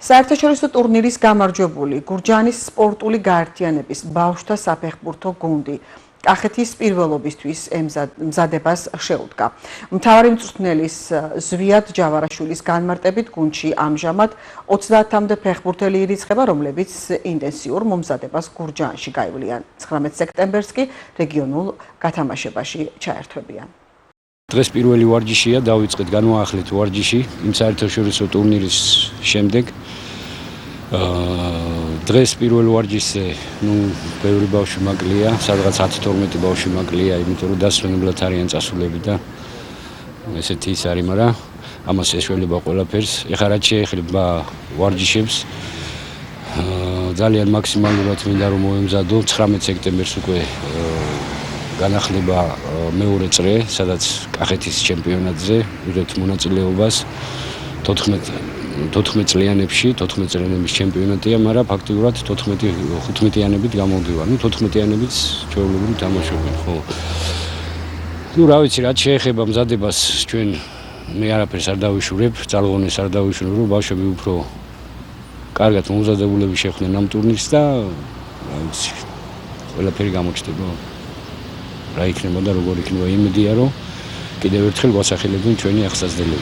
საერთაშორისო ტურნირის გამარჯვებული გურჯაანის სპორტული გაერთიანების ბავშვთა საფეხბურთო გუნდი კახეთის პირველობისთვის მზადებას შეუდგა. მთავარი მწვრთნელის ზვიად ჯავარაშვილის განმარტებით გუნდში ამჟამად 30-მდე ფეხბურთელი ირიცხება, რომლებიც ინტენსიურ მომზადებას გურჯაანში გაივლიან. 19 სექტემბერს კი რეგიონულ გათამაშებაში ჩაერთვებიან. დღეს პირველი ვარჯიშია, დავიწყეთ განვაახლეთ ვარჯიში იმ საერთაშორისო ტურნირის შემდეგ. დღეს პირველ ვარჯიშზე ბევრი ბავშვი მაკლია, სადღაც 10-12 ბავშვი მაკლია, იმიტომ რომ დასვენებლად არიან წასულები და ესეთი ის არის, მაგრამ ამას ეშველება ყველაფერს. ეხლა რაც შეეხება ვარჯიშებს, ძალიან მაქსიმალურად მინდა რომ მოვემზადო 19 სექტემბერს უკვე განახლება მეორე წრე, სადაც კახეთის ჩემპიონატზე ვიღებთ მონაწილეობას 14 წლიანებში, 14 წლიანების ჩემპიონატია, მაგრამ ფაქტიურად 15-იანებით გამოვდივარ. 14-იანებიც ჩვეულებრივ თამაშობენ, ხო. რა ვიცი, რაც შეეხება მზადებას, ჩვენ მე არაფერს არ დავიშურებ, ძალღონეს არ დავიშურებ, რომ ბავშვები უფრო კარგად მომზადებულები შეხვდნენ ამ ტურნირს და რა ვიცი, ყველაფერი გამოჩნდება. რა იქნება და როგორ იქნება, იმედია რომ კიდევ ერთხელ გვასახელებენ ჩვენი ახსაზრდელები.